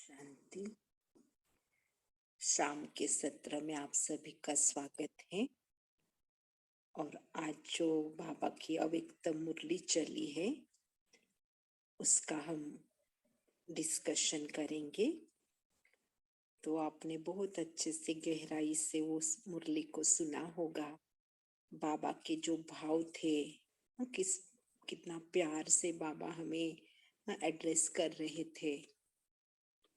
शांति। शाम के सत्र में आप सभी का स्वागत है। और आज जो बाबा की अव्यक्त मुरली चली है उसका हम डिस्कशन करेंगे। तो आपने बहुत अच्छे से गहराई से उस मुरली को सुना होगा। बाबा के जो भाव थे, कितना प्यार से बाबा हमें एड्रेस कर रहे थे।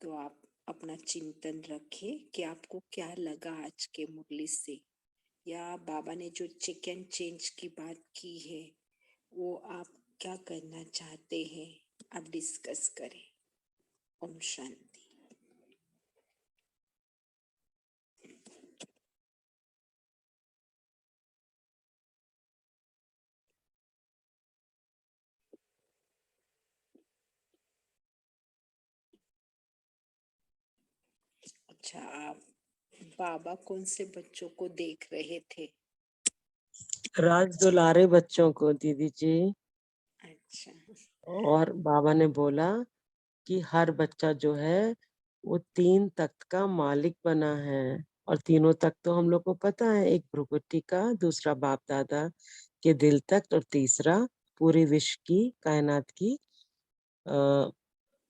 तो आप अपना चिंतन रखें कि आपको क्या लगा आज के मुरली से, या बाबा ने जो चेक एंड चेंज की बात की है वो आप क्या करना चाहते हैं, आप डिस्कस करें। ओम शांति। अच्छा, आप बाबा कौन से बच्चों को देख रहे थे? राज दुलारे बच्चों को दीदी जी। अच्छा। और बाबा ने बोला कि हर बच्चा जो है वो 3 तख्त का मालिक बना है। और तीनों तख्त तो हम लोग को पता है, एक भ्रुकुटी का, दूसरा बाप दादा के दिल तख्त, और तीसरा पूरे विश्व की, कायनात की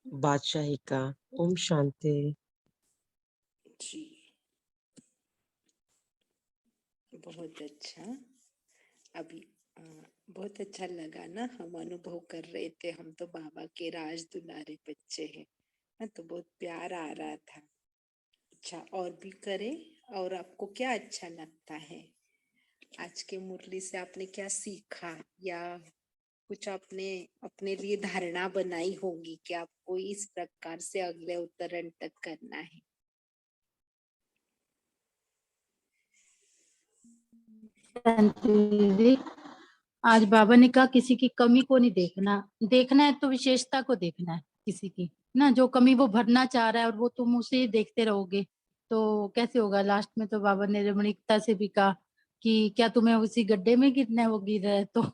बादशाही का। ओम शांति जी, बहुत अच्छा। अभी बहुत अच्छा लगा ना, हम अनुभव कर रहे थे, हम तो बाबा के राज दुलारे बच्चे हैं ना, तो बहुत प्यार आ रहा था। अच्छा, और भी करें। और आपको क्या अच्छा लगता है आज के मुरली से? आपने क्या सीखा, या कुछ आपने अपने लिए धारणा बनाई होगी कि आपको इस प्रकार से अगले अवतरण तक करना है? दीदी, आज बाबा ने कहा किसी की कमी को नहीं देखना, देखना है तो विशेषता को देखना है किसी की ना। जो कमी वो भरना चाह रहा है और वो तुम उसे देखते रहोगे तो कैसे होगा। लास्ट में तो बाबा ने रमणीकता से भी कहा कि क्या तुम्हें उसी गड्ढे में गिरना है, वो गिर रहा है तो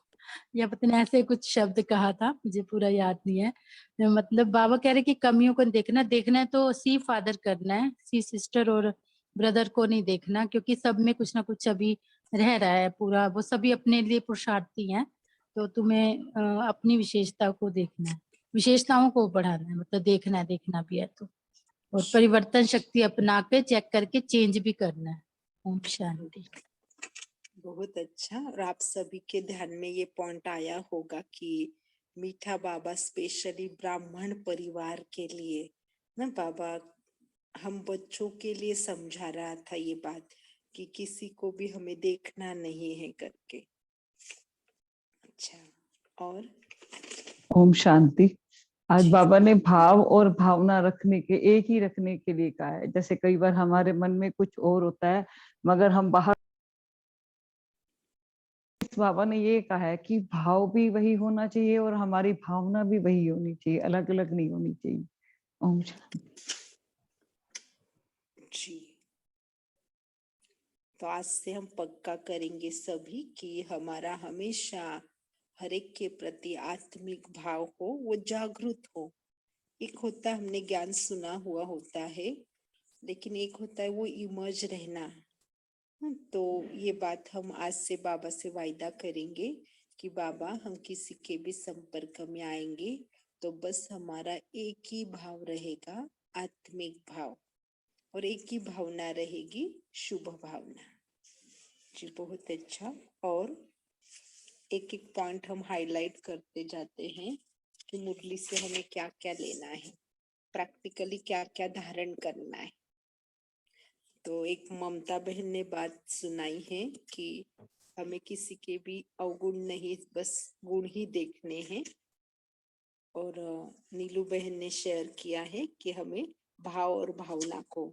या पता नहीं ऐसे कुछ शब्द कहा था, मुझे पूरा याद नहीं है। मतलब बाबा कह रहे कि कमियों को देखना, देखना है तो सी फादर करना है, सी सिस्टर और ब्रदर को नहीं देखना, क्योंकि सब में कुछ ना कुछ अभी रह रहा है पूरा, वो सभी अपने लिए पुरुषार्थी हैं। तो तुम्हें अपनी विशेषता को देखना है, विशेषताओं को बढ़ाना है, मतलब देखना है, देखना भी है तो। और परिवर्तन शक्ति अपना के चेक करके चेंज भी करना है। ओम शांति। बहुत अच्छा। और आप सभी के ध्यान में ये पॉइंट आया होगा कि मीठा बाबा स्पेशली ब्राह्मण परिवार के लिए ना, बाबा हम बच्चों के लिए समझा रहा था ये बात कि किसी को भी हमें देखना नहीं है करके। अच्छा, और ओम शांति। आज बाबा ने भाव और भावना रखने के, एक ही रखने के लिए कहा है। जैसे कई बार हमारे मन में कुछ और होता है मगर हम बाहर, बाबा ने ये कहा है कि भाव भी वही होना चाहिए और हमारी भावना भी वही होनी चाहिए, अलग अलग नहीं होनी चाहिए। ओम शांति। जी, तो आज से हम पक्का करेंगे सभी कि हमारा हमेशा हर एक के प्रति आत्मिक भाव हो, वो जागृत हो। एक होता है हमने ज्ञान सुना हुआ होता है, लेकिन एक होता है वो इमर्ज रहना। तो ये बात हम आज से बाबा से वायदा करेंगे कि बाबा हम किसी के भी संपर्क में आएंगे तो बस हमारा एक ही भाव रहेगा, आत्मिक भाव, और एक ही भावना रहेगी, शुभ भावना। जी, बहुत अच्छा। और एक एक पॉइंट हम हाईलाइट करते जाते हैं कि मुरली से हमें क्या क्या लेना है, प्रैक्टिकली क्या क्या धारण करना है। तो एक ममता बहन ने बात सुनाई है कि हमें किसी के भी अवगुण नहीं, बस गुण ही देखने हैं। और नीलू बहन ने शेयर किया है कि हमें भाव और भावना को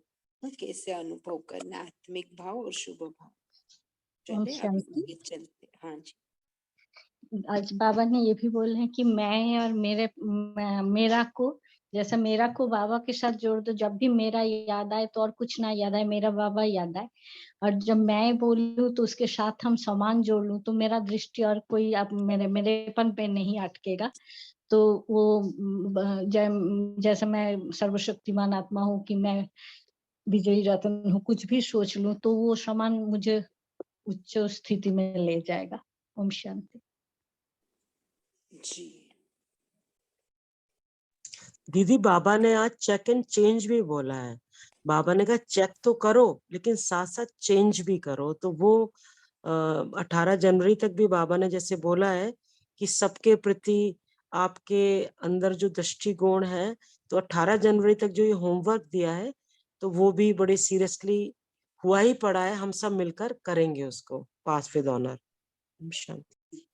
कैसे अनुभव करना, आत्मिक भाव और शुभ भाव। चले अभी आगे चलते। हाँ जी। आज बाबा ने ये भी बोले हैं कि मैं और मेरा को, जैसा मेरा को बाबा के साथ जोड़ दो, जब भी मेरा याद आए तो और कुछ ना याद आए, मेरा बाबा याद आए। और जब मैं बोलूं तो उसके साथ हम समान जोड़ लूं तो मेरा दृष्टि और कोई अब मेरेपन पे नहीं अटकेगा। तो वो जैसे मैं सर्वशक्तिमान आत्मा हूँ कि मैं विजयी रत्न हूँ, कुछ भी सोच लूं तो वो समान मुझे उच्च स्थिति में ले जाएगा। ओम शांति। जी दीदी बाबा ने आज चेक एंड चेंज भी बोला है। बाबा ने कहा चेक तो करो लेकिन साथ साथ चेंज भी करो। तो वो 18 जनवरी तक भी बाबा ने जैसे बोला है कि सबके प्रति आपके अंदर जो दृष्टिकोण है, तो 18 जनवरी तक जो ये होमवर्क दिया है तो वो भी बड़े सीरियसली हुआ ही पड़ा है। हम सब मिलकर करेंगे उसको पास विद ऑनर। शांति।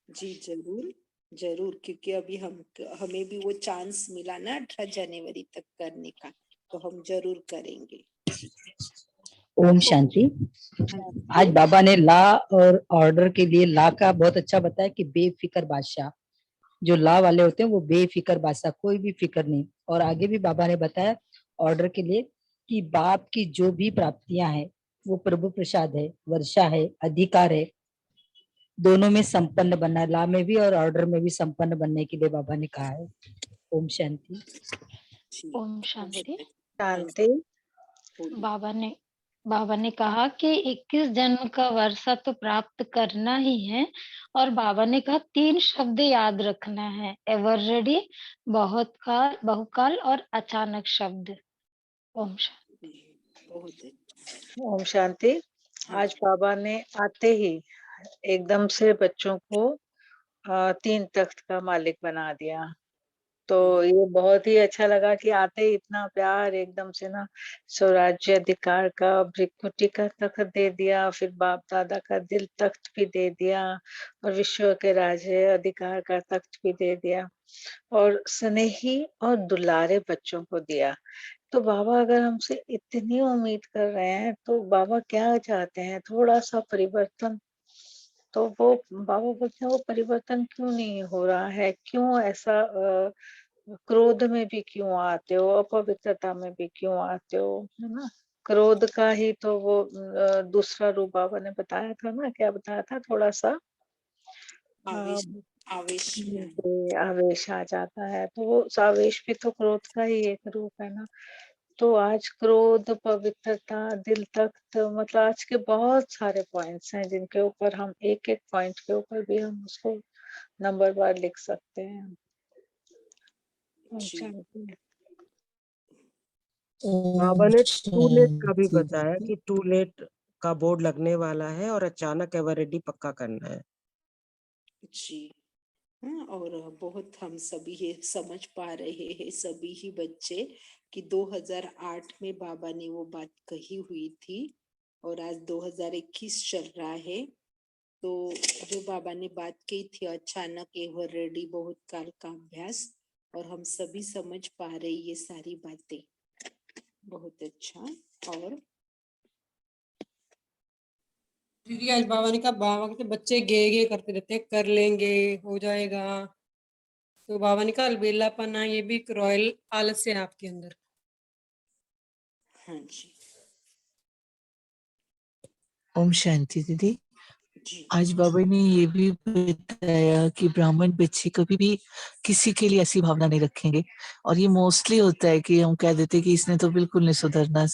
जी जरूर जरूर, क्योंकि अभी हमें भी वो चांस मिला ना 18 जनवरी तक करने का, तो हम जरूर करेंगे। ओम शांति। आज बाबा ने ला और ऑर्डर के लिए ला का बहुत अच्छा बताया कि बेफिक्र बादशाह, जो ला वाले होते हैं वो बेफिक्र बादशाह, कोई भी फिक्र नहीं। और आगे भी बाबा ने बताया ऑर्डर के लिए कि बाप की जो भी प्राप्तियां हैं वो प्रभु प्रसाद है, वर्षा है, अधिकार है, दोनों में संपन्न बनना है। ला में भी और ऑर्डर में भी संपन्न बनने के लिए बाबा ने कहा है। ओम शांति। ओम शांति। शांति। बाबा ने कहा कि 21 जन्म का वर्षा तो प्राप्त करना ही है, और बाबा ने कहा 3 शब्द याद रखना है, एवर रेडी, बहुत काल, बहुकाल और अचानक शब्द। ओम शांति। बहुत अच्छा। ओम शांति। आज बाबा ने आते ही एकदम से बच्चों को 3 तख्त का मालिक बना दिया। तो ये बहुत ही अच्छा लगा कि आते ही इतना प्यार एकदम से ना, स्वराज्य अधिकार का भृकुटी का तख्त दे दिया, फिर बाप दादा का दिल तख्त भी दे दिया, और विश्व के राज्य अधिकार का तख्त भी दे दिया, और स्नेही और दुलारे बच्चों को दिया। तो बाबा अगर हमसे इतनी उम्मीद कर रहे हैं तो बाबा क्या चाहते हैं? थोड़ा सा परिवर्तन। तो वो बाबा बोलते हैं वो परिवर्तन क्यों नहीं हो रहा है? क्यों ऐसा क्रोध में भी क्यों आते हो? अपवित्रता में भी क्यों आते हो? है ना? क्रोध का ही तो वो दूसरा रूप बाबा ने बताया था ना, क्या बताया था? थोड़ा सा आवेश आवेश आवेश आ जाता है, तो वो आवेश भी तो क्रोध का ही एक रूप है ना। तो आज क्रोध, पवित्रता, दिल तख्त, मतलब आज के बहुत सारे पॉइंट्स हैं जिनके ऊपर हम एक एक पॉइंट के ऊपर भी हम उसको नंबर बार लिख सकते हैं। बाबा ने टू लेट का भी बताया कि टू लेट का बोर्ड लगने वाला है और अचानक एवर रेडी पक्का करना है। जी हाँ, और बहुत हम सभी ये समझ पा रहे हैं, सभी ही बच्चे, कि 2008 में बाबा ने वो बात कही हुई थी और आज 2021 चल रहा है। तो जो बाबा ने बात की थी अचानक एवर रेडी बहुत काल का अभ्यास, और हम सभी समझ पा रहे ये सारी बातें। बहुत अच्छा। और दीदी आज बाबा ने कहा, बाबा के बच्चे गे गे करते रहते हैं, कर लेंगे, हो जाएगा। तो बाबा ने कहा अलबेलापन है, ये भी एक रॉयल आलस्य है आपके अंदर। हाँ जी। ओम शांति दीदी। जी आज बाबा ने ये भी बताया कि ब्राह्मण बच्चे कभी भी किसी के लिए ऐसी भावना नहीं रखेंगे, और ये मोस्टली होता है कि हम कह देते कि इसने तो बिल्कुल नहीं सुधरना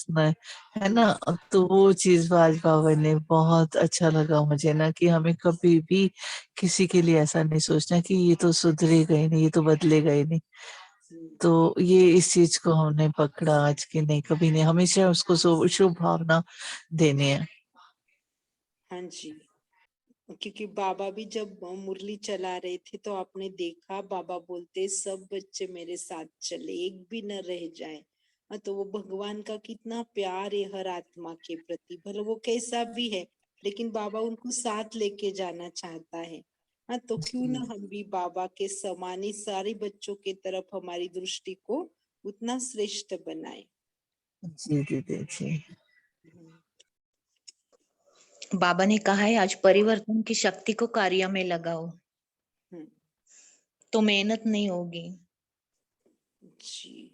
है ना। तो वो चीज आज बाबा ने बहुत अच्छा लगा मुझे ना, कि हमें कभी भी किसी के लिए ऐसा नहीं सोचना कि ये तो सुधरेगा ही नहीं, ये तो बदलेगा ही नहीं। तो ये इस चीज को हमने पकड़ा आज की, नहीं कभी नहीं, हमेशा उसको शुभ भावना देनी है। हाँ जी, क्योंकि बाबा भी जब मुरली चला रहे थे तो आपने देखा बाबा बोलते सब बच्चे मेरे साथ चले, एक भी न रह जाए। तो वो भगवान का कितना प्यार है हर आत्मा के प्रति, भले वो कैसा भी है, लेकिन बाबा उनको साथ लेके जाना चाहता है। हाँ, तो क्यों ना हम भी बाबा के समान ही सारे बच्चों के तरफ हमारी दृष्टि को उतना श्रेष्ठ बनाए। जी दीदी जी। बाबा ने कहा है आज परिवर्तन की शक्ति को कार्य में लगाओ, तो मेहनत नहीं होगी। जी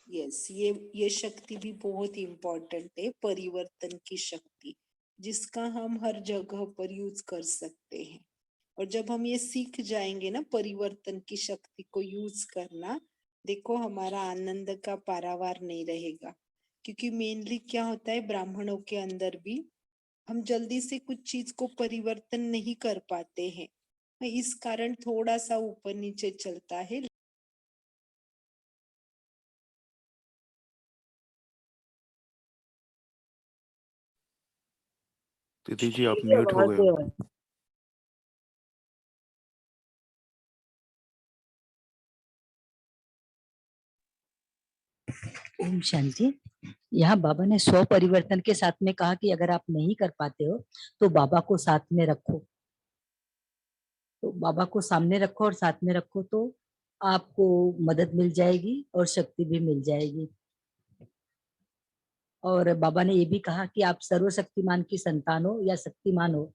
यस, ये शक्ति भी बहुत इम्पोर्टेंट है, परिवर्तन की शक्ति, जिसका हम हर जगह पर यूज कर सकते हैं। और जब हम ये सीख जाएंगे ना परिवर्तन की शक्ति को यूज करना, देखो हमारा आनंद का पारावार नहीं रहेगा। क्योंकि मेनली क्या होता है ब्राह्मणों के अंदर भी हम जल्दी से कुछ चीज को परिवर्तन नहीं कर पाते हैं, इस कारण थोड़ा सा ऊपर नीचे चलता है। दीदी जी आप म्यूट हो गए हो। ओम शांति। यहाँ बाबा ने स्व परिवर्तन के साथ में कहा कि अगर आप नहीं कर पाते हो तो बाबा को साथ में रखो। तो बाबा को सामने रखो और साथ में रखो तो आपको मदद मिल जाएगी और शक्ति भी मिल जाएगी। और बाबा ने ये भी कहा कि आप सर्वशक्तिमान की संतान हो या शक्तिमान हो,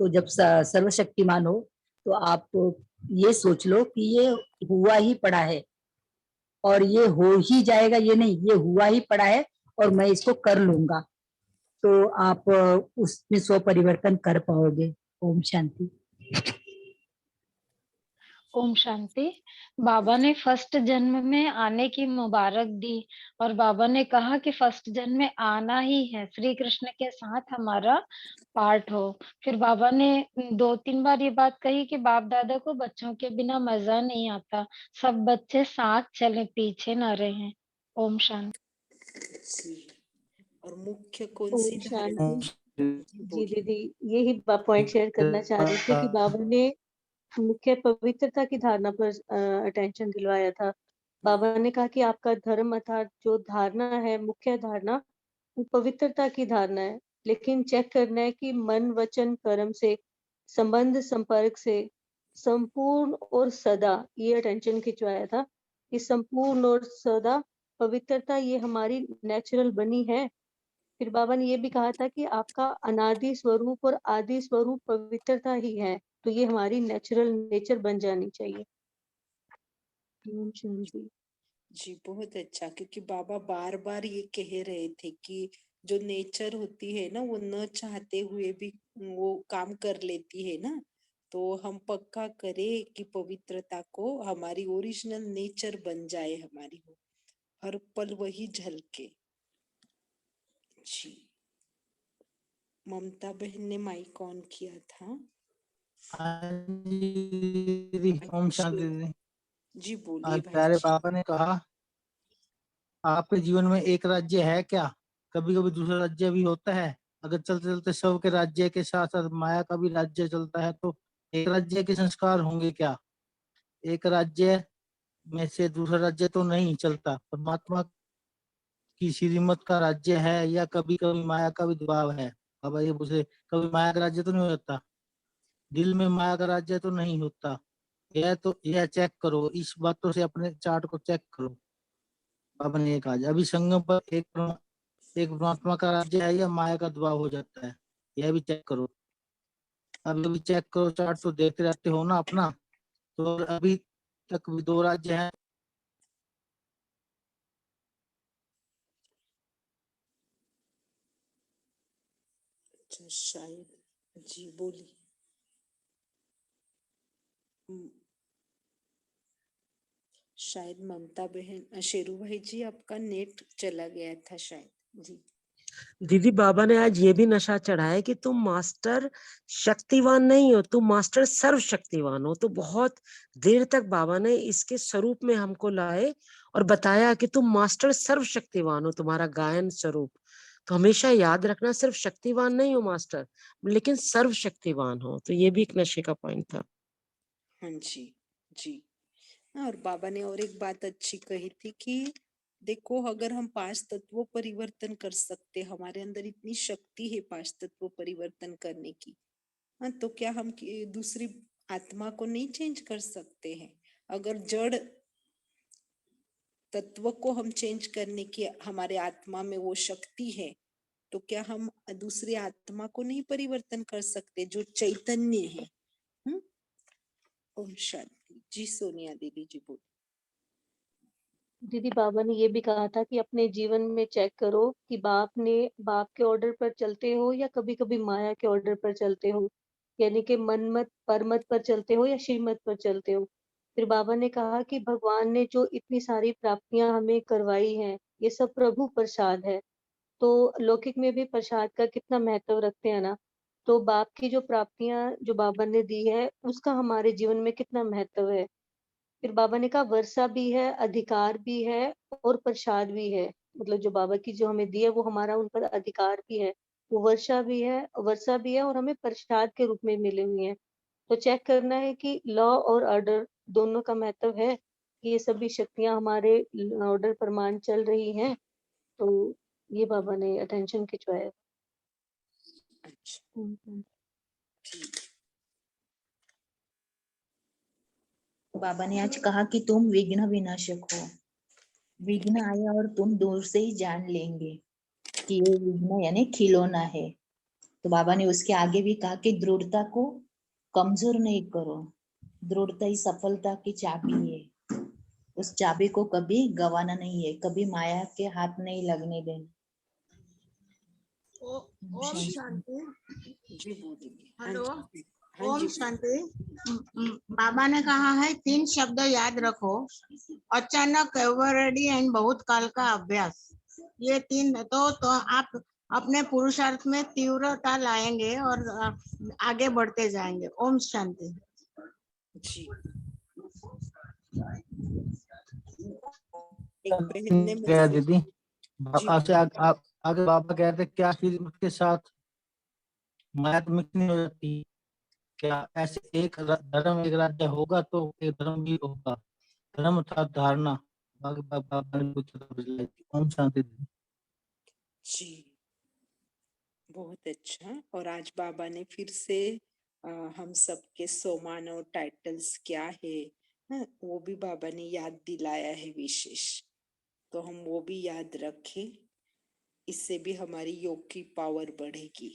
तो जब सर्वशक्तिमान हो तो आप ये सोच लो कि ये हुआ ही पड़ा है और ये हो ही जाएगा, ये नहीं, ये हुआ ही पड़ा है और मैं इसको कर लूंगा, तो आप उसमें स्व परिवर्तन कर पाओगे। ओम शांति। ओम शांति। बाबा ने फर्स्ट जन्म में आने की मुबारक दी और बाबा ने कहा कि फर्स्ट जन्म में आना ही है, श्री कृष्ण के साथ हमारा पार्ट हो। फिर बाबा ने 2-3 बार ये बात कही कि बाप दादा को बच्चों के बिना मजा नहीं आता, सब बच्चे साथ चले, पीछे न रहे। ओम शांति। और मुख्य कौन ओम सी धारणा? शांति। जी बोलिए। दीदी, यही पॉइंट शेयर करना चाह रही थी कि बाबा ने मुख्य पवित्रता की धारणा पर अटेंशन दिलवाया था। बाबा ने कहा कि आपका धर्म अर्थात जो धारणा है, मुख्य धारणा वो पवित्रता की धारणा है, लेकिन चेक करना है कि मन वचन कर्म से, संबंध संपर्क से संपूर्ण और सदा, ये अटेंशन खिंचवाया था कि संपूर्ण और सदा पवित्रता ये हमारी नेचुरल बनी है। फिर बाबा ने ये भी कहा था कि आपका अनादि स्वरूप और आदि स्वरूप पवित्रता ही है, तो ये हमारी नेचुरल नेचर बन जानी चाहिए। ओम शांति। जी बहुत अच्छा, क्योंकि बाबा बार बार ये कह रहे थे कि जो नेचर होती है ना वो न चाहते हुए भी वो काम कर लेती है ना, तो हम पक्का करें कि पवित्रता को हमारी ओरिजिनल नेचर बन जाए, हमारी हो हर पल वही झलके। जी ममता बहन ने माइक ऑन किया था। ओम शांति दीदी। जी बोलिए आज भाई प्यारे जी। पापा ने कहा आपके जीवन में एक राज्य है क्या? कभी कभी दूसरा राज्य भी होता है। अगर चलते चलते सब के राज्य के साथ साथ माया का भी राज्य चलता है तो एक राज्य के संस्कार होंगे क्या? एक राज्य में से दूसरा राज्य तो नहीं चलता। परमात्मा की श्रीमत का राज्य है या कभी कभी माया का भी दबाव है? बाबा ये पूछे, कभी माया का राज्य तो नहीं होता, दिल में माया का राज्य तो नहीं होता। यह चेक करो, इस बातों से अपने चार्ट को चेक करो। बाबा ने कहा अभी संगम पर एक परमात्मा का राज्य है या माया का दबाव हो जाता है, यह भी चेक करो। अभी भी चेक करो चार्ट, तो देखते रहते हो ना अपना, तो अभी तक भी 2 राज्य हैं। अच्छा शायद जी बोलिए। शायद ममता बहन, शेरू भाई जी आपका नेट चला गया था शायद जी। दीदी बाबा ने आज ये भी नशा चढ़ाया कि तुम मास्टर शक्तिवान नहीं हो, तुम मास्टर सर्वशक्तिवान हो। तो बहुत देर तक बाबा ने इसके स्वरूप में हमको लाए और बताया कि तुम मास्टर सर्वशक्तिवान हो, तुम्हारा गायन स्वरूप। तो हमेशा याद रखना, सिर्फ शक्तिवान नहीं हो मास्टर, लेकिन सर्वशक्तिवान हो। तो ये भी एक नशे का पॉइंट था। हाँ जी जी। और बाबा ने और एक बात अच्छी कही थी कि देखो अगर हम 5 तत्वों परिवर्तन कर सकते, हमारे अंदर इतनी शक्ति है 5 तत्वों परिवर्तन करने की, हाँ तो क्या हम दूसरी आत्मा को नहीं चेंज कर सकते हैं? अगर जड़ तत्व को हम चेंज करने की हमारे आत्मा में वो शक्ति है, तो क्या हम दूसरी आत्मा को नहीं परिवर्तन कर सकते जो चैतन्य है? ओम शांति। जी सोनिया दीदी जी बोल। दीदी बाबा ने ये भी कहा था कि अपने जीवन में चेक करो कि बाप के ऑर्डर पर चलते हो या कभी कभी माया के ऑर्डर पर चलते हो। यानी कि मनमत परमत पर चलते हो या श्रीमत पर चलते हो। फिर बाबा ने कहा कि भगवान ने जो इतनी सारी प्राप्तियां हमें करवाई हैं, ये सब प्रभु प्रसाद है। तो लौकिक में भी प्रसाद का कितना महत्व रखते हैं ना। तो बाप की जो प्राप्तियां जो बाबा ने दी है, उसका हमारे जीवन में कितना महत्व है। फिर बाबा ने कहा वर्षा भी है, अधिकार भी है और प्रसाद भी है। मतलब जो बाबा की जो हमें दी है वो हमारा उन पर अधिकार भी है, वो वर्षा भी है और हमें प्रसाद के रूप में मिले हुए हैं। तो चेक करना है कि लॉ और ऑर्डर दोनों का महत्व है कि ये सभी शक्तियां हमारे ऑर्डर प्रमाण चल रही हैं। तो ये बाबा ने अटेंशन खिंचवाया। बाबा ने आज कहा कि तुम विघ्न विनाशक हो। विघ्न आया और तुम दूर से ही जान लेंगे कि ये विघ्न यानी खिलौना है। तो बाबा ने उसके आगे भी कहा कि दृढ़ता को कमजोर नहीं करो, दृढ़ता ही सफलता की चाबी है। उस चाबी को कभी गवाना नहीं है, कभी माया के हाथ नहीं लगने देना। ओम शांति। जी बोलिए। हाँ हेलो, जी, हाँ ओम जी। शांति। बाबा ने कहा है 3 शब्द याद रखो, अचानक, एवर रेडी एंड बहुत काल का अभ्यास। ये 3 तो आप अपने पुरुषार्थ में तीव्रता लाएंगे और आगे बढ़ते जाएंगे। ओम शांति। जी। एक बहन ने गया मैसेज दीदी जी आपसे आगे बाबा कहते क्या चीज के साथ माया तो मिक्स नहीं हो जाती? क्या ऐसे एक धर्म एक राज्य होगा तो एक धर्म भी होगा, धर्म अर्थात धारणा। बाबा ने पूछा था। ओम शांति। जी, बहुत अच्छा। और आज बाबा ने फिर से हम सबके सोमान और टाइटल्स क्या है, वो भी बाबा ने याद दिलाया है विशेष। तो हम वो भी याद रखें, इससे भी हमारी योग की पावर बढ़ेगी।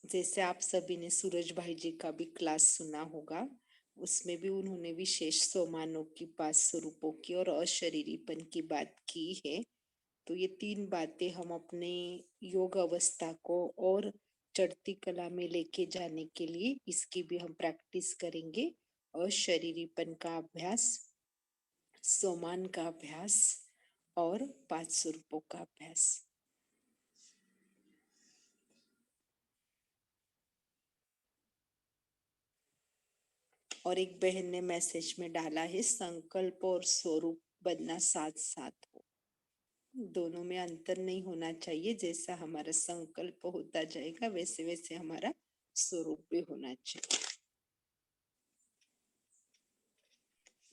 जैसे आप सभी ने सूरज भाई जी का भी क्लास सुना होगा, उसमें भी उन्होंने विशेष सोमानों की 5 स्वरूपों की और अशरीरीपन की बात की है। तो ये 3 बातें हम अपने योग अवस्था को और चढ़ती कला में लेके जाने के लिए इसकी भी हम प्रैक्टिस करेंगे। अशरीरीपन का अभ्यास, सोमान का अभ्यास और 5 स्वरूपों का अभ्यास। और एक बहन ने मैसेज में डाला है संकल्प और स्वरूप बनना साथ साथ हो, दोनों में अंतर नहीं होना चाहिए। जैसा हमारा संकल्प होता जाएगा वैसे वैसे हमारा स्वरूप भी होना चाहिए।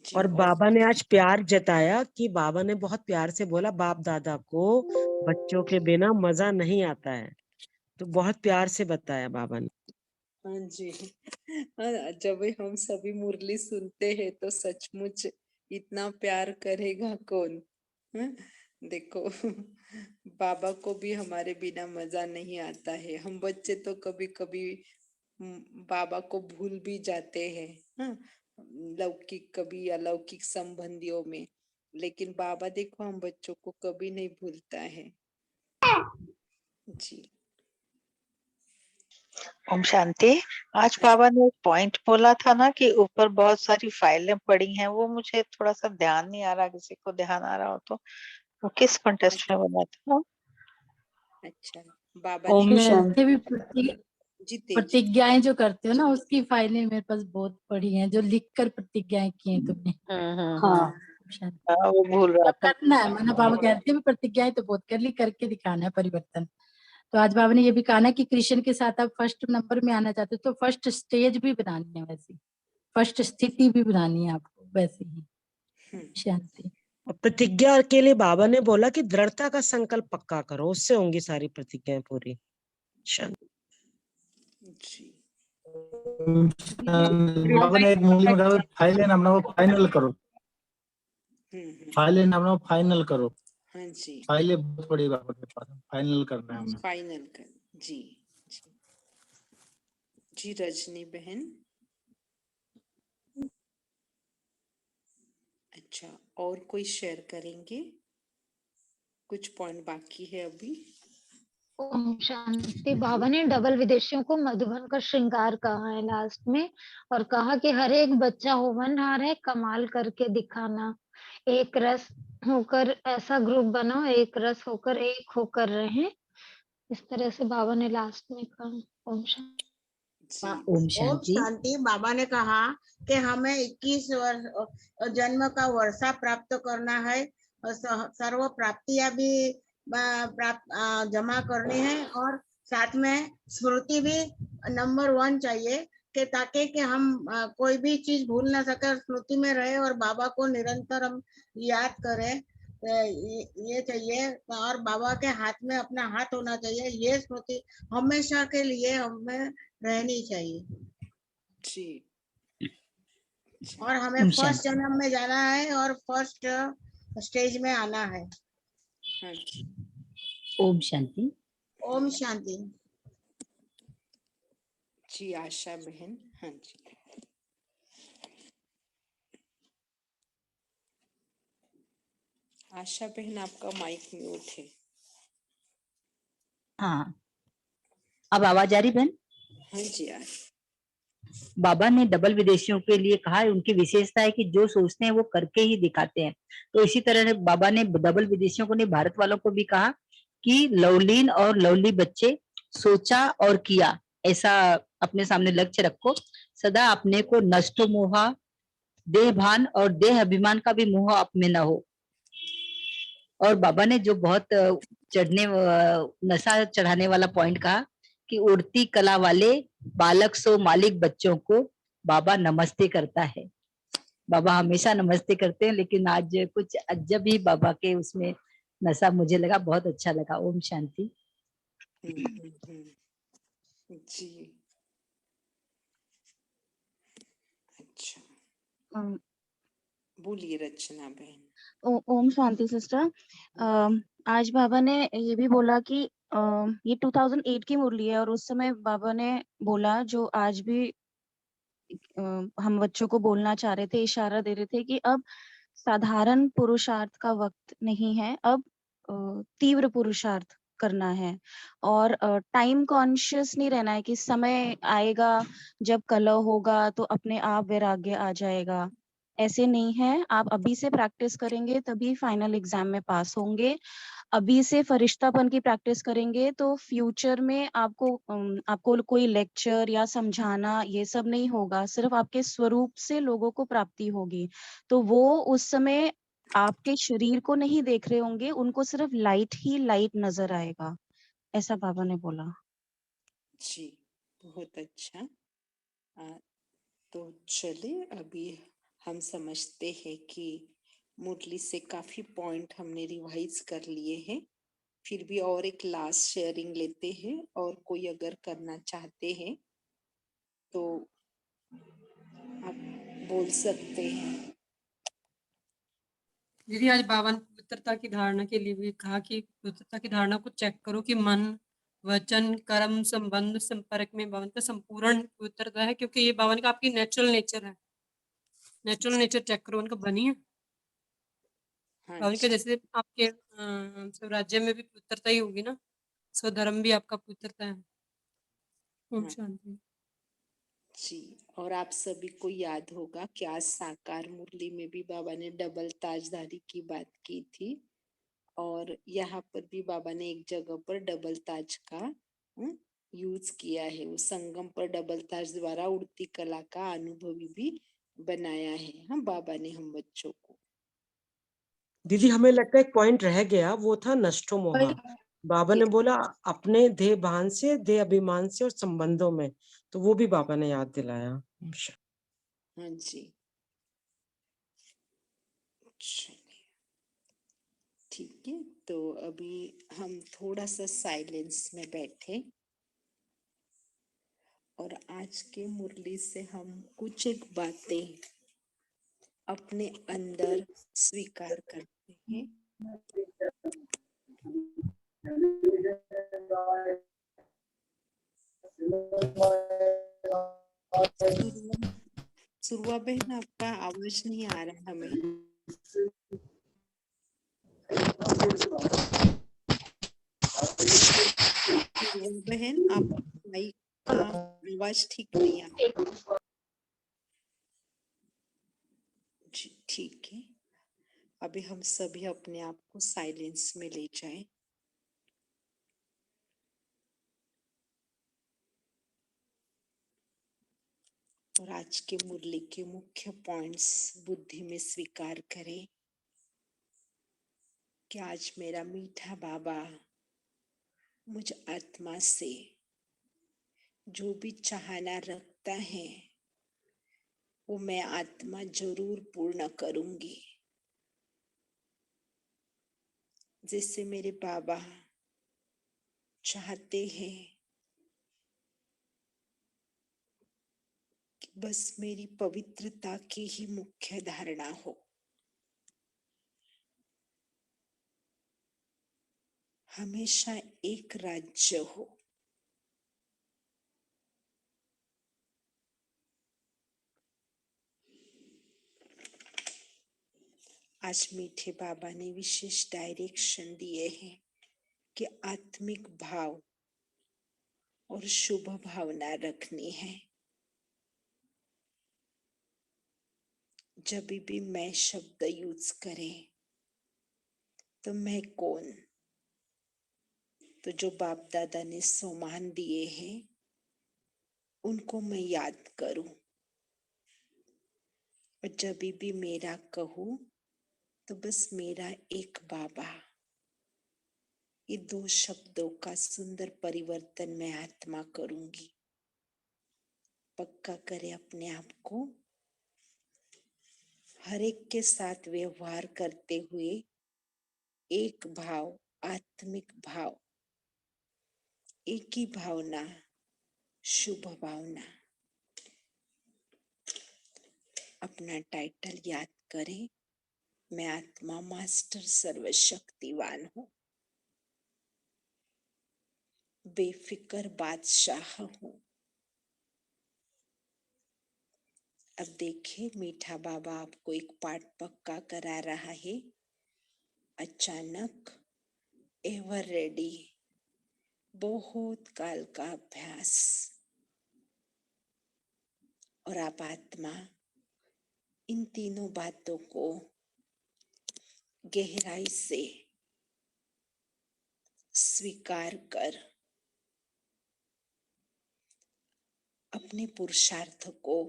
और बाबा ने आज प्यार जताया कि बाबा ने बहुत प्यार से बोला बाप दादा को बच्चों के बिना मजा नहीं आता है, तो बहुत प्यार से बताया बाबा ने। हाँ जी, जब हम सभी मुरली सुनते हैं तो सचमुच इतना प्यार करेगा कौन। देखो बाबा को भी हमारे बिना मजा नहीं आता है। हम बच्चे तो कभी कभी बाबा को भूल भी जाते हैं, लौकिक कभी अलौकिक संबंधियों में, लेकिन बाबा देखो हम बच्चों को कभी नहीं भूलता है। जी ओम शांति। आज बाबा ने एक पॉइंट बोला था ना कि ऊपर बहुत सारी फाइलें पड़ी हैं, वो मुझे थोड़ा सा ध्यान नहीं आ रहा, किसी को ध्यान आ रहा हो तो। वो किस कॉन्टेस्ट में बोला था? अच्छा, बाबा ओम ने शांति भी जी तेज प्रतिज्ञाएं जो करते हो ना, उसकी फाइलें मेरे पास बहुत पड़ी हैं, जो लिखकर प्रतिज्ञाएं की हैं तुमने। हाँ शांति। वो भूल रहा अब था। करना है, माना बाबा कहते हैं प्रतिज्ञाएं तो बहुत कर ली, करके दिखाना है परिवर्तन। तो आज बाबा ने ये भी कहा ना कि कृष्ण के साथ आप फर्स्ट नंबर में आना चाहते हो तो फर्स्ट स्टेज भी बनानी है, वैसी फर्स्ट स्थिति भी बनानी है आपको वैसे ही। शांति। प्रतिज्ञा के लिए बाबा ने बोला कि दृढ़ता का संकल्प पक्का करो, उससे होंगी सारी प्रतिज्ञाएं पूरी। जी बाबा ने एक मुरली में कहा फाइल नाम वो फाइनल करो, फाइल नाम फाइनल करो। हाँ जी, फाइलें बहुत बड़ी बाबा के पास, फाइनल करना है हमें। फाइनल कर। जी जी जी रजनी बहन। अच्छा, और कोई शेयर करेंगे? कुछ पॉइंट बाकी है अभी। ओम शांति। बाबा ने डबल विदेशियों को मधुबन का श्रृंगार कहा है लास्ट में, और कहा कि हर एक बच्चा होनहार है, कमाल करके दिखाना, एक रस होकर ऐसा ग्रुप बनाओ, एक रस होकर एक होकर रहे। इस तरह से बाबा ने लास्ट में कहा। ओम शांति। ओम ओम शांति। शांति। बाबा ने कहा कि हमें 21 वर्ष जन्म का वर्षा प्राप्त करना है और सर्व प्राप्तियां भी जमा करनी है, और साथ में स्मृति भी नंबर 1 चाहिए कि ताकि कि हम कोई भी चीज भूल ना सके, स्मृति में रहे और बाबा को निरंतर हम याद करें। ये चाहिए, और बाबा के हाथ में अपना हाथ होना चाहिए। ये स्मृति हमेशा के लिए हमें रहनी चाहिए। जी। और हमें ओम फर्स्ट शांति। जन्म में जाना है और फर्स्ट स्टेज में आना है। हाँ जी। ओम शांति। ओम शांति। जी आशा बहन। हाँ जी। आशा बहन आपका माइक म्यूट है। हाँ, अब आवाज आ रही बहन? हाँ जी आ रही। बाबा ने डबल विदेशियों के लिए कहा है, उनकी विशेषता है कि जो सोचते हैं वो करके ही दिखाते हैं। तो इसी तरह बाबा ने डबल विदेशियों को नहीं, भारत वालों को भी कहा कि लवलीन और लवली बच्चे सोचा और किया, ऐसा अपने सामने लक्ष्य रखो। सदा अपने को नष्ट मोह, देह भान और देह अभिमान का भी मोह आप में न हो। और बाबा ने जो बहुत चढ़ने नशा चढ़ाने वाला पॉइंट कहा कि उड़ती कला वाले बालक सो मालिक बच्चों को बाबा नमस्ते करता है। बाबा हमेशा नमस्ते करते हैं, लेकिन आज कुछ अजब ही बाबा के उसमें नशा मुझे लगा, बहुत अच्छा लगा। ओम शांति। जी अच्छा, बोलिए रचना बहन। ओम शांति सिस्टर। आज बाबा ने ये भी बोला कि ये 2008 की मुरली है, और उस समय बाबा ने बोला जो आज भी हम बच्चों को बोलना चाह रहे थे, इशारा दे रहे थे कि अब साधारण पुरुषार्थ का वक्त नहीं है, अब तीव्र पुरुषार्थ करना है, और टाइम कॉन्शियस नहीं रहना है कि समय आएगा जब कलह होगा तो अपने आप वैराग्य आ जाएगा। ऐसे नहीं है, आप अभी से प्रैक्टिस करेंगे तभी फाइनल एग्जाम में पास होंगे। अभी से फरिश्तापन की प्रैक्टिस करेंगे तो फ्यूचर में आपको कोई लेक्चर या समझाना ये सब नहीं होगा, सिर्फ आपके स्वरूप से लोगों को प्राप्ति होगी। तो वो उस समय आपके शरीर को नहीं देख रहे होंगे, उनको सिर्फ लाइट ही लाइट नजर आएगा, ऐसा बाबा ने बोला। जी बहुत अच्छा। तो चले अभी हम समझते हैं कि मुरली से काफी पॉइंट हमने रिवाइज कर लिए हैं, फिर भी और एक लास्ट शेयरिंग लेते हैं, और कोई अगर करना चाहते हैं तो आप बोल सकते हैं। दीदी आज बाबा ने पवित्रता की धारणा के लिए भी कहा कि पवित्रता की धारणा को चेक करो कि मन, वचन, कर्म, संबंध, संपर्क में बाबा का संपूर्ण पवित्रता है, क्योंकि ये बाबा का आपकी नेचुरल नेचर है। नेचुरल नेचर चेक करो, उनका बनी है। बाबा के जैसे आपके स्वराज्य में भी पवित्रता ही होगी ना, स्वधर्म भी आपका पवित्रता है। ओम शांति। जी, और आप सभी को याद होगा कि आज साकार मुरली में भी बाबा ने डबल ताजदारी की बात की थी, और यहाँ पर भी बाबा ने एक जगह पर डबल ताज का यूज किया है। वो संगम पर डबल ताज द्वारा उड़ती कला का अनुभवी भी बनाया है हम बाबा ने हम बच्चों को। दीदी हमें लगता है एक पॉइंट रह गया, वो था नष्टो मोहा। बाबा ने बोला अपने देह भान से, देह अभिमान से और संबंधों में, तो वो भी बाबा ने याद दिलाया। हाँ जी, ठीक है। तो अभी हम थोड़ा सा साइलेंस में बैठे और आज के मुरली से हम कुछ एक बातें अपने अंदर स्वीकार करते हैं। सुरवा बहन आपका आवाज नहीं आ रहा हमें। पूर्वा बहन, आप माइक का आवाज ठीक नहीं आ जी, ठीक है। अभी हम सभी अपने आप को साइलेंस में ले जाएं। और आज के मुरली के मुख्य पॉइंट्स बुद्धि में स्वीकार करें कि आज मेरा मीठा बाबा मुझ आत्मा से जो भी चाहना रखता है वो मैं आत्मा जरूर पूर्ण करूंगी। जैसे मेरे बाबा चाहते हैं कि बस मेरी पवित्रता की ही मुख्य धारणा हो। हमेशा एक राज्य हो। आज मीठे बाबा ने विशेष डायरेक्शन दिए हैं कि आत्मिक भाव और शुभ भावना रखनी है। जब भी मैं शब्द यूज करें तो मैं कौन, तो जो बाप दादा ने सम्मान दिए हैं उनको मैं याद करूं। और जब भी मेरा कहूं तो बस मेरा एक बाबा, ये दो शब्दों का सुंदर परिवर्तन मैं आत्मा करूंगी। पक्का करें अपने आप को। हर एक के साथ व्यवहार करते हुए एक भाव, आत्मिक भाव, एक ही भावना, शुभ भावना। अपना टाइटल याद करें, मैं आत्मा मास्टर सर्वशक्तिवान हूँ, बेफिक्र बादशाह हूँ। अब देखिए मीठा बाबा आपको एक पाठ पक्का करा रहा है। अचानक, एवर रेडी, बहुत काल का अभ्यास। और आप आत्मा इन तीनों बातों को गहराई से स्वीकार कर अपने पुरुषार्थ को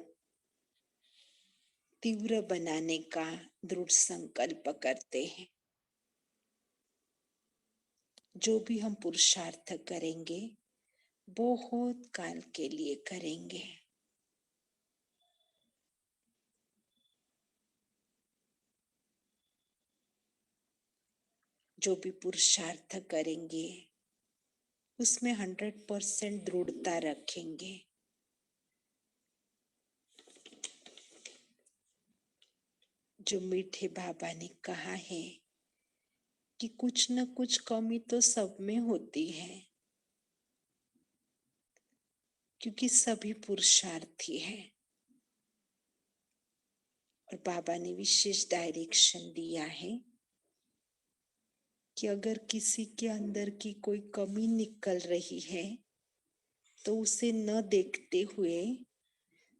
तीव्र बनाने का दृढ़ संकल्प करते हैं। जो भी हम पुरुषार्थ करेंगे बहुत काल के लिए करेंगे। जो भी पुरुषार्थ करेंगे उसमें 100% दृढ़ता रखेंगे। जो मीठे बाबा ने कहा है कि कुछ न कुछ कमी तो सब में होती है, क्योंकि सभी पुरुषार्थी हैं। और बाबा ने विशेष डायरेक्शन दिया है कि अगर किसी के अंदर की कोई कमी निकल रही है तो उसे न देखते हुए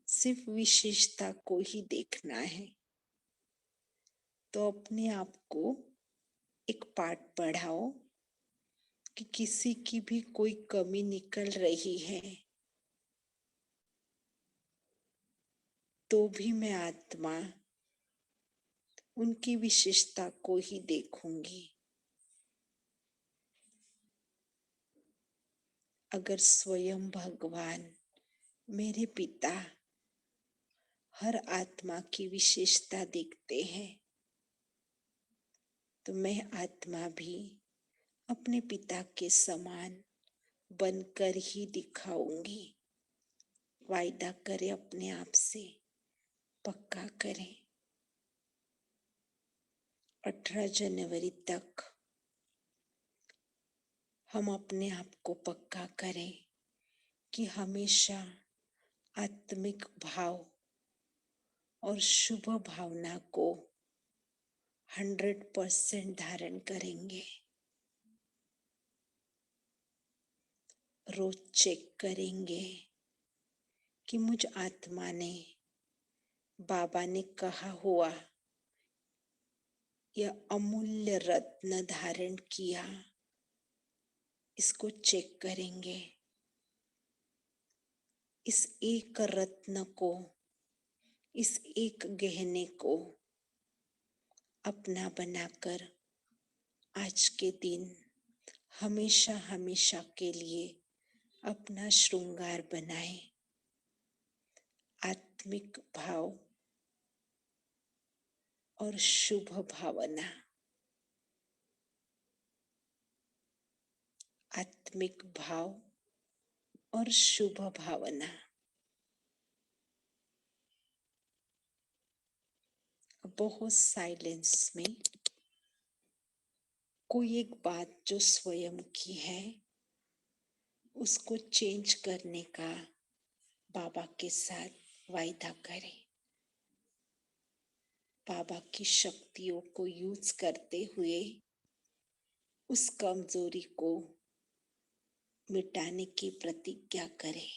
सिर्फ विशेषता को ही देखना है। तो अपने आप को एक पाठ पढ़ाओ कि किसी की भी कोई कमी निकल रही है तो भी मैं आत्मा उनकी विशेषता को ही देखूंगी। अगर स्वयं भगवान मेरे पिता हर आत्मा की विशेषता देखते हैं तो मैं आत्मा भी अपने पिता के समान बनकर ही दिखाऊंगी। वायदा करें अपने आप से, पक्का करें। 18 जनवरी तक हम अपने आप को पक्का करें कि हमेशा आत्मिक भाव और शुभ भावना को 100% धारण करेंगे। रोज चेक करेंगे कि मुझ आत्मा ने बाबा ने कहा हुआ यह अमूल्य रत्न धारण किया, इसको चेक करेंगे। इस एक रत्न को, इस एक गहने को अपना बनाकर आज के दिन हमेशा हमेशा के लिए अपना श्रृंगार बनाए। आत्मिक भाव और शुभ भावना, आत्मिक भाव और शुभ भावना। बहुत साइलेंस में कोई एक बात जो स्वयं की है उसको चेंज करने का बाबा के साथ वायदा करें। बाबा की शक्तियों को यूज करते हुए उस कमजोरी को मिटाने की प्रतिज्ञा करें।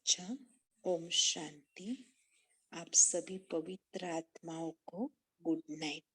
अच्छा, ओम शांति। आप सभी पवित्र आत्माओं को गुड नाइट।